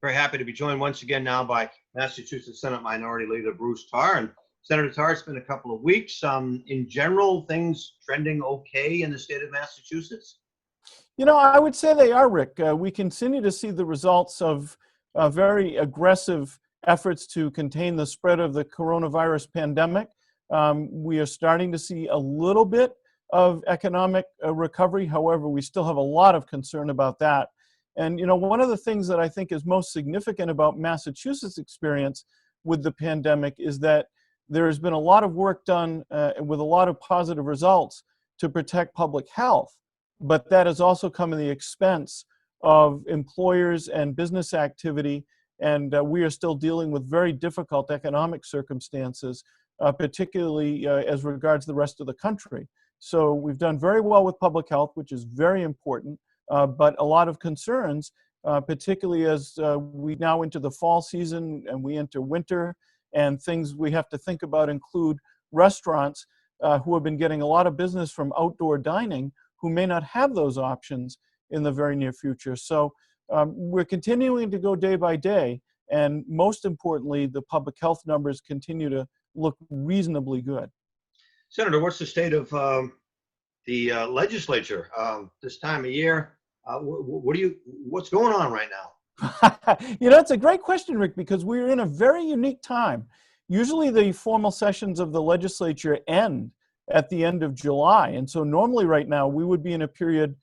Very happy to be joined once again now by Massachusetts Senate Minority Leader Bruce Tarr. And Senator Tarr, it's been a couple of weeks. In general, things trending okay in the state of Massachusetts? You know, I would say they are, Rick. We continue to see the results of very aggressive efforts to contain the spread of the coronavirus pandemic. We are starting to see a little bit of economic recovery. However, we still have a lot of concern about that. And, you know, one of the things that I think is most significant about Massachusetts' experience with the pandemic is that there has been a lot of work done with a lot of positive results to protect public health. But that has also come at the expense of employers and business activity. And we are still dealing with very difficult economic circumstances, particularly as regards the rest of the country. So we've done very well with public health, which is very important, but a lot of concerns, particularly as we now enter the fall season and we enter winter, and things we have to think about include restaurants who have been getting a lot of business from outdoor dining, who may not have those options in the very near future. So we're continuing to go day by day, and most importantly, the public health numbers continue to look reasonably good. Senator, what's the state of the legislature this time of year? What's going on right now? You know, it's a great question, Rick, because we're in a very unique time. Usually the formal sessions of the legislature end at the end of July. And so normally right now we would be in a period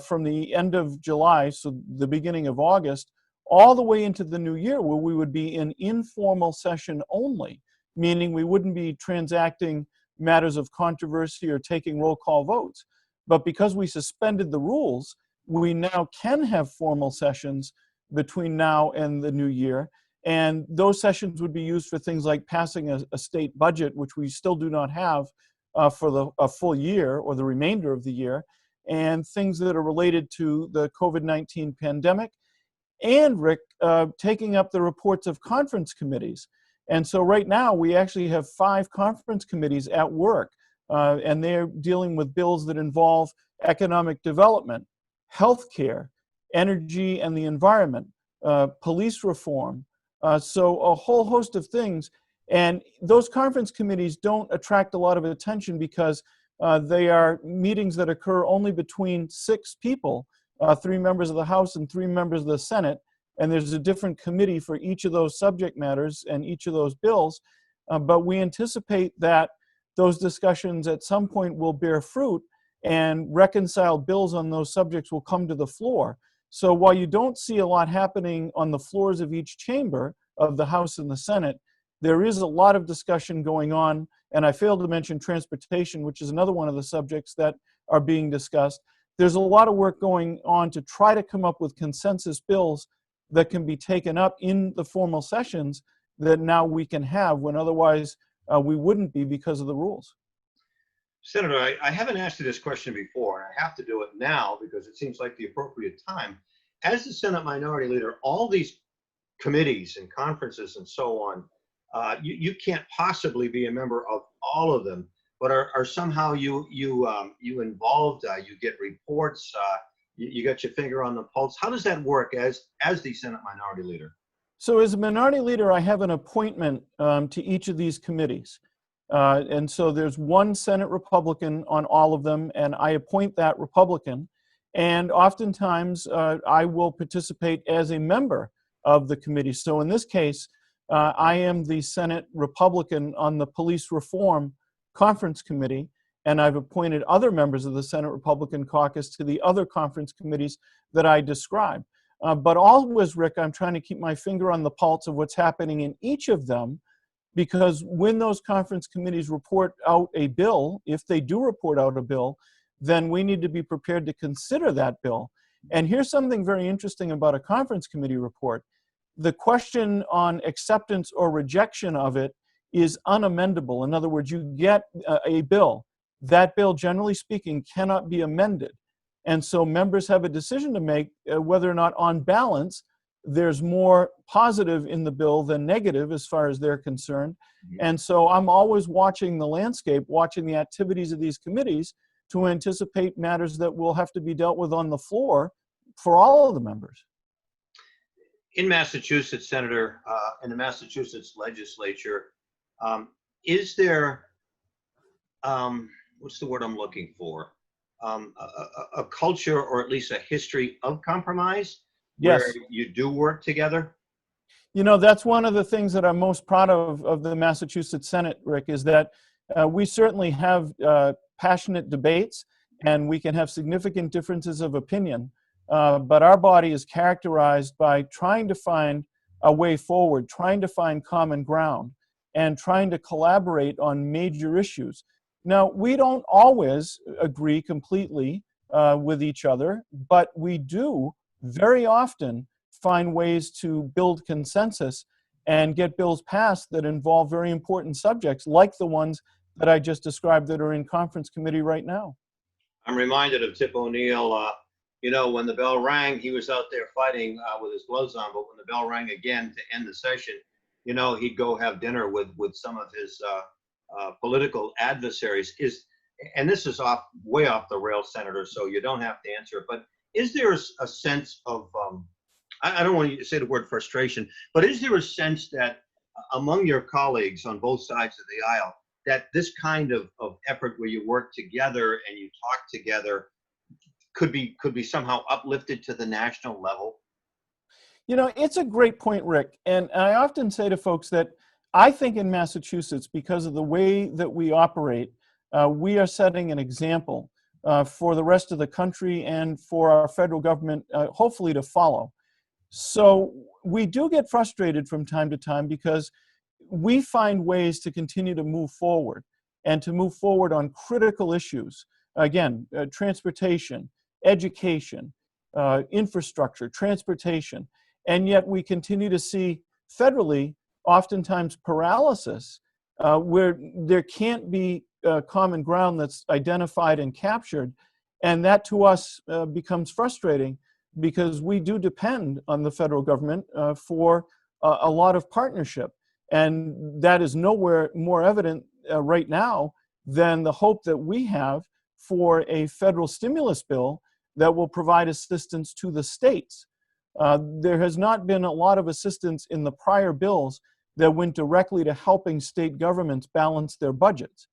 from the end of July, so the beginning of August, all the way into the new year where we would be in informal session only, meaning we wouldn't be transacting matters of controversy or taking roll call votes. But because we suspended the rules, we now can have formal sessions between now and the new year. And those sessions would be used for things like passing a state budget, which we still do not have for a full year or the remainder of the year, and things that are related to the COVID-19 pandemic, and Rick, taking up the reports of conference committees. And so right now we actually have 5 conference committees at work, and they're dealing with bills that involve economic development, healthcare, energy and the environment, police reform, so a whole host of things. And those conference committees don't attract a lot of attention because they are meetings that occur only between 6 people, 3 members of the House and 3 members of the Senate. And there's a different committee for each of those subject matters and each of those bills. But we anticipate that those discussions at some point will bear fruit and reconciled bills on those subjects will come to the floor. So while you don't see a lot happening on the floors of each chamber of the House and the Senate, there is a lot of discussion going on, and I failed to mention transportation, which is another one of the subjects that are being discussed. There's a lot of work going on to try to come up with consensus bills that can be taken up in the formal sessions that now we can have when otherwise we wouldn't be because of the rules. Senator, I haven't asked you this question before, and I have to do it now because it seems like the appropriate time. As the Senate Minority Leader, all these committees and conferences and so on, you can't possibly be a member of all of them, but are somehow you involved? You get reports. You got your finger on the pulse. How does that work as the Senate Minority Leader? So as a minority leader, I have an appointment to each of these committees. And so there's one Senate Republican on all of them, and I appoint that Republican. And oftentimes I will participate as a member of the committee. So in this case, I am the Senate Republican on the Police Reform Conference Committee, and I've appointed other members of the Senate Republican Caucus to the other conference committees that I described. But always, Rick, I'm trying to keep my finger on the pulse of what's happening in each of them, because when those conference committees report out a bill, if they do report out a bill, then we need to be prepared to consider that bill. And here's something very interesting about a conference committee report. The question on acceptance or rejection of it is unamendable. In other words, you get a bill. That bill, generally speaking, cannot be amended. And so members have a decision to make whether or not on balance there's more positive in the bill than negative as far as they're concerned. And so I'm always watching the landscape, watching the activities of these committees to anticipate matters that will have to be dealt with on the floor for all of the members. in Massachusetts, Senator, in the Massachusetts legislature, um, is there, what's the word I'm looking for? A culture or at least a history of compromise where Yes. you do work together? You know, that's one of the things that I'm most proud of the Massachusetts Senate, Rick, is that we certainly have passionate debates and we can have significant differences of opinion. But our body is characterized by trying to find a way forward, trying to find common ground, and trying to collaborate on major issues. Now, we don't always agree completely with each other, but we do very often find ways to build consensus and get bills passed that involve very important subjects like the ones that I just described that are in conference committee right now. I'm reminded of Tip O'Neill. When the bell rang, he was out there fighting with his gloves on. But when the bell rang again to end the session, he'd go have dinner with some of his political adversaries. And this is way off the rails, Senator. So you don't have to answer it. But is there a sense of I don't want you to say the word frustration, but is there a sense that among your colleagues on both sides of the aisle, that this kind of effort where you work together and you talk together could be somehow uplifted to the national level? You know, it's a great point, Rick. And I often say to folks that I think in Massachusetts, because of the way that we operate, we are setting an example for the rest of the country and for our federal government, hopefully to follow. So we do get frustrated from time to time because we find ways to continue to move forward and to move forward on critical issues. Again, transportation, education, infrastructure, transportation. And yet we continue to see federally, oftentimes paralysis, where there can't be common ground that's identified and captured. And that to us becomes frustrating because we do depend on the federal government for a lot of partnership. And that is nowhere more evident right now than the hope that we have for a federal stimulus bill that will provide assistance to the states. There has not been a lot of assistance in the prior bills that went directly to helping state governments balance their budgets.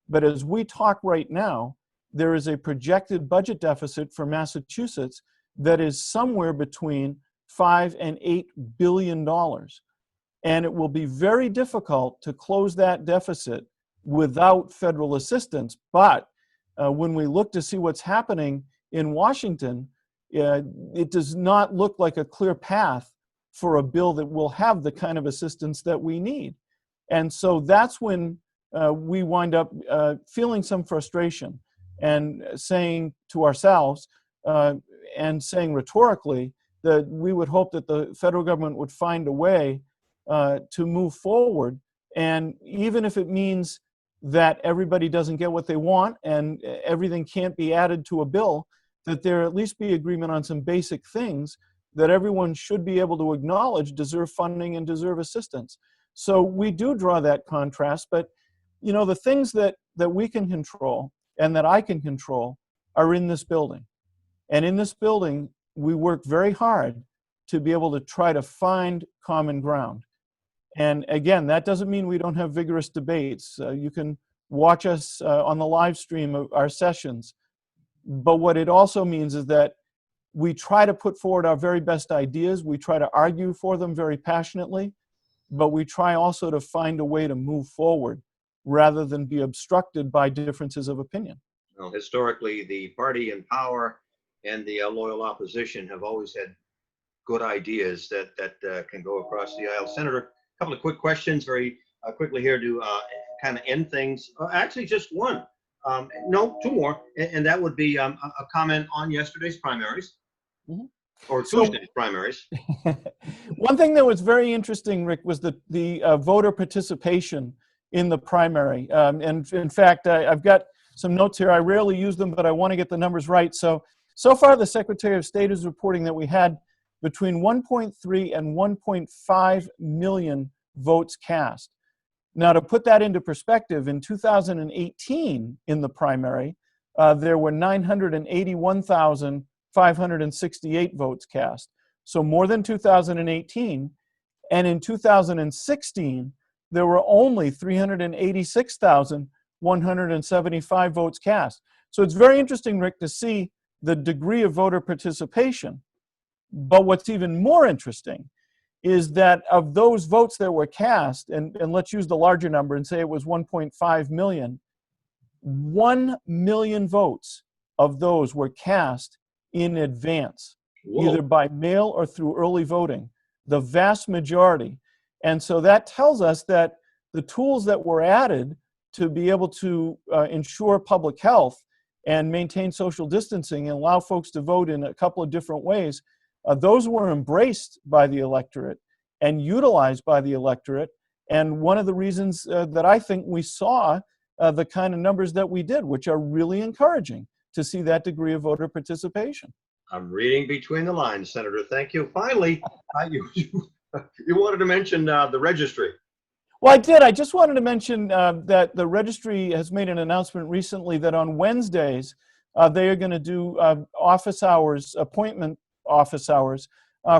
But as we talk right now, there is a projected budget deficit for Massachusetts that is somewhere between $5 and $8 billion. And it will be very difficult to close that deficit without federal assistance. But when we look to see what's happening in Washington, it does not look like a clear path for a bill that will have the kind of assistance that we need. And so that's when we wind up feeling some frustration and saying to ourselves, and saying rhetorically, that we would hope that the federal government would find a way to move forward. And even if it means that everybody doesn't get what they want and everything can't be added to a bill, that there at least be agreement on some basic things that everyone should be able to acknowledge deserve funding and deserve assistance. So we do draw that contrast, but the things that we can control and that I can control are in this building. And in this building, we work very hard to be able to try to find common ground. And again, that doesn't mean we don't have vigorous debates. You can watch us on the live stream of our sessions. But what it also means is that we try to put forward our very best ideas. We try to argue for them very passionately, but we try also to find a way to move forward rather than be obstructed by differences of opinion. Well, historically, the party in power and the loyal opposition have always had good ideas that can go across the aisle. Senator, a couple of quick questions very quickly here to kind of end things. Actually, just one. No, two more. And that would be a comment on yesterday's primaries. Mm-hmm. Or Tuesday's primaries. One thing that was very interesting, Rick, was the voter participation in the primary. And in fact, I've got some notes here. I rarely use them, but I want to get the numbers right. So far, the Secretary of State is reporting that we had between 1.3 and 1.5 million votes cast. Now, to put that into perspective, in 2018, in the primary, there were 981,568 votes cast. so more than 2018. And in 2016, there were only 386,175 votes cast. So it's very interesting, Rick, to see the degree of voter participation. But what's even more interesting is that of those votes that were cast, and let's use the larger number and say it was 1.5 million, 1 million votes of those were cast in advance, Whoa. either by mail or through early voting, the vast majority. And so that tells us that the tools that were added to be able to ensure public health and maintain social distancing and allow folks to vote in a couple of different ways, those were embraced by the electorate and utilized by the electorate. And one of the reasons that I think we saw the kind of numbers that we did, which are really encouraging to see that degree of voter participation. I'm reading between the lines, Senator. Thank you. Finally, you wanted to mention the registry. Well, I did. I just wanted to mention that the registry has made an announcement recently that on Wednesdays, they are going to do office hours, appointment office hours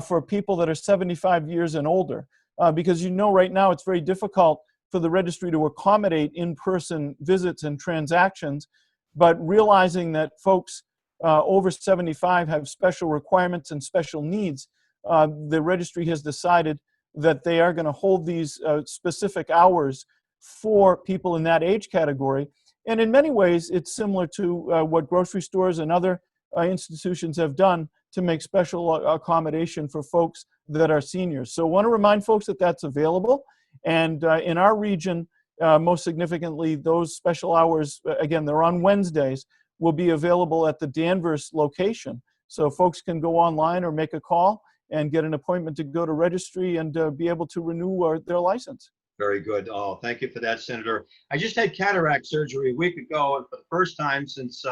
for people that are 75 years and older. Because right now it's very difficult for the registry to accommodate in-person visits and transactions, but realizing that folks over 75 have special requirements and special needs, the registry has decided that they are going to hold these specific hours for people in that age category. And in many ways, it's similar to what grocery stores and other institutions have done to make special accommodation for folks that are seniors. So I want to remind folks that that's available. And in our region, most significantly, those special hours, again, they're on Wednesdays, will be available at the Danvers location. So folks can go online or make a call and get an appointment to go to registry and be able to renew their license. Very good. Oh, thank you for that, Senator. I just had cataract surgery a week ago, and for the first time since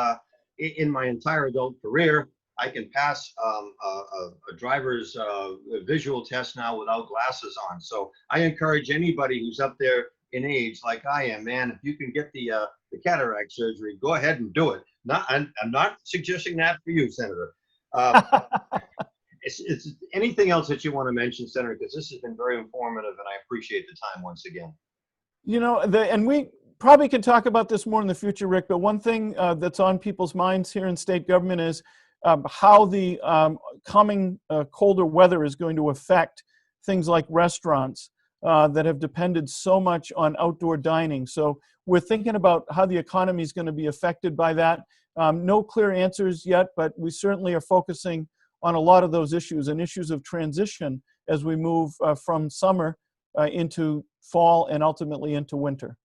in my entire adult career, I can pass a driver's visual test now without glasses on. So I encourage anybody who's up there in age like I am, man, if you can get the cataract surgery, go ahead and do it. I'm not suggesting that for you, Senator. It's anything else that you want to mention, Senator, because this has been very informative, and I appreciate the time once again. And we probably could talk about this more in the future, Rick, but one thing that's on people's minds here in state government is how the coming colder weather is going to affect things like restaurants that have depended so much on outdoor dining. So we're thinking about how the economy is going to be affected by that. No clear answers yet, but we certainly are focusing on a lot of those issues and issues of transition as we move from summer into fall and ultimately into winter.